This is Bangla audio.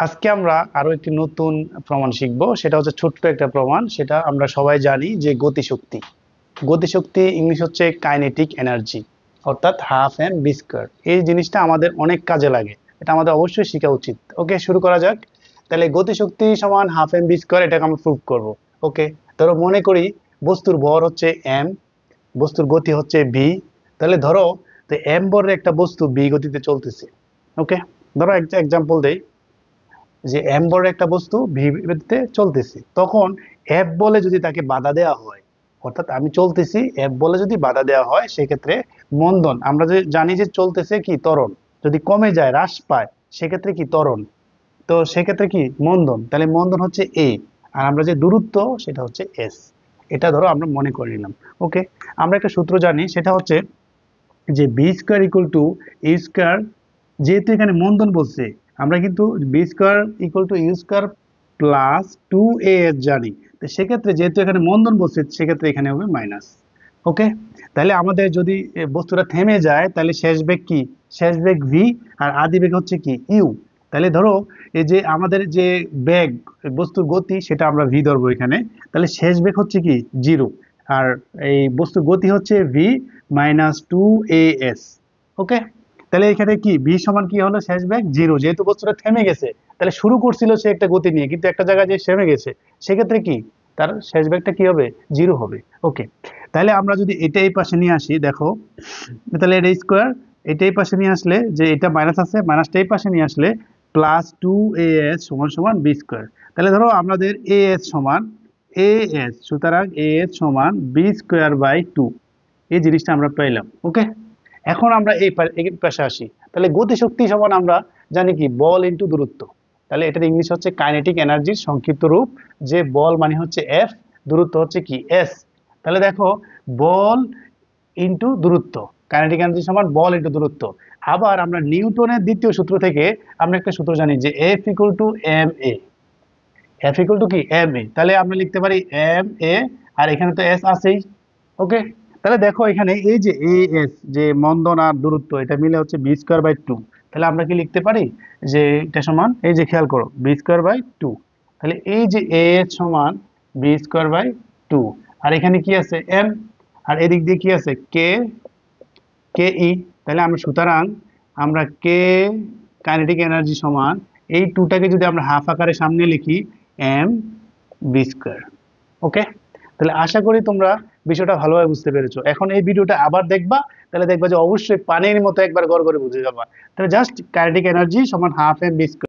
আজকে আমরা আরো একটি নতুন প্রমাণ শিখব। সেটা হচ্ছে ছোট্ট একটা প্রমাণ। সেটা আমরা সবাই জানি যে গতিশক্তি। গতিশক্তি ইংলিশ হচ্ছে কাইনেটিক এনার্জি, অর্থাৎ হাফ এম ভি স্কয়ার। এই জিনিসটা আমাদের অনেক কাজে লাগে, এটা আমাদের অবশ্যই শেখা উচিত। ওকে, শুরু করা যাক। তাহলে গতিশক্তি সমান হাফ এম ভি স্কয়ার, এটাকে আমরা প্রুভ করব। ওকে, ধরো মনে করি বস্তুর ভর হচ্ছে এম, বস্তুর গতি হচ্ছে ভি। তাহলে ধরো তো এম ভরের একটা বস্তু ভি গতিতে চলতেছে। ওকে, ধরো একটা এক্সাম্পল দেই যে এম বড় একটা বস্তু ভি গতিতে চলতেছে, তখন এফ বলে যদি তাকে বাধা দেওয়া হয়, অর্থাৎ আমি চলতেছি, এফ বলে যদি বাধা দেওয়া হয়, সেক্ষেত্রে মন্দন, আমরা যে জানি যে চলতেছে কি ত্বরণ, যদি কমে যায়, হ্রাস পায়, সেক্ষেত্রে কি ত্বরণ, তো সেক্ষেত্রে কি মন্দন। তাহলে মন্দন হচ্ছে এ, আর আমরা যে দূরত্ব সেটা হচ্ছে এস। এটা ধরো আমরা মনে করে নিলাম। ওকে, আমরা একটা সূত্র জানি, সেটা হচ্ছে যে V square equal to U square. যেহেতু এখানে মন্দন বলছে, আমরা কিন্তু V square equal to U square plus two A S জানি। তো সেক্ষেত্রে যেহেতু এখানে মন্দন বলছে, সেক্ষেত্রে এখানে হবে মাইনাস। ওকে, তাহলে আমাদের যদি বস্তুটা থেমে যায়, তাহলে শেষ বেগ কি, শেষ বেগ ভি, আর আদি বেগ হচ্ছে কি ইউ। তাহলে ধরো এই যে আমাদের যে বেগ, বস্তুর গতি, সেটা আমরা ভি ধরবো এখানে। তাহলে শেষ বেগ হচ্ছে কি জিরো, আর এই বস্তুর গতি হচ্ছে V minus two A S. Okay, তাহলে এখানে কি ভি সমান কি হলো, শেষ বেগ জিরো, যেহেতু বস্তুটা থেমে গেছে। তাহলে শুরু করছিল সে একটা গতি নিয়ে, কিন্তু একটা জায়গায় যে থেমে গেছে, সেক্ষেত্রে কি তার শেষ বেগটা কি হবে, জিরো হবে। ওকে, তাহলে আমরা যদি এটা এই পাশে নিয়ে আসি, দেখো, তাহলে এটা স্কোয়ার, এটা এই পাশে নিয়ে আসলে, যে এটা মাইনাস আছে, মাইনাসটা এই পাশে নিয়ে আসলে প্লাস টু এ এস সমান সমান বি স্কোয়ার। তাহলে ধরো আমাদের এ এস সমান এ এস, সুতরাং এ এস সমান বি স্কোয়ার বাই টু, এই জিনিসটা আমরা পেলাম। ওকে, এখন আমরা এই পাশে আসি। তাহলে গতিশক্তি সমান আমরা জানি কি বল ইন্টু দূরত্ব। তাহলে এটার ইংলিশ হচ্ছে কাইনেটিক এনার্জির সংক্ষিপ্ত রূপ, যে বল মানে হচ্ছে এফ, দূরত্ব হচ্ছে কি এস। তাহলে দেখো, বল ইন্টু দূরত্ব, কাইনেটিক এনার্জি সমান বল ইন্টু দূরত্ব। আবার আমরা নিউটনের দ্বিতীয় সূত্র থেকে আমরা একটা সূত্র জানি যে F equal to M A. F equal to কি এম এ, তাহলে আমরা লিখতে পারি এম এ, আর এখানে তো এস আছেই। ওকে, তাহলে দেখো এখানে এই যে এ এস, যে মন্দন আর দূরত্ব, এটা মিলে হচ্ছে বি স্কোয়ার বাই টু। তাহলে আমরা কি লিখতে পারি যে এটা সমান, এই যে খেয়াল করো, বি স্কোয়ার বাই টু। তাহলে এই যে এ এস সমান বি স্কোয়ার বাই টু, আর এখানে কি আছে এম, আর এদিক দিয়ে কি আছে কে, কে ই। তাহলে আমরা সুতরাং আমরা কে কাইনেটিক এনার্জি সমান এই টুটাকে যদি আমরা হাফ আকারে সামনে লিখি, এম বি স্কোয়ার। ওকে, তাহলে আশা করি তোমরা বিষয়টা ভালোভাবে বুঝতে পেরেছো। এখন এই ভিডিওটা আবার দেখবা, তাহলে দেখবা যে অবশ্যই পানির মতো একবার গড় করে বুঝে যাবা। তাহলে জাস্ট কাইনেটিক এনার্জি সমান হাফ এম বি স্কোয়ার।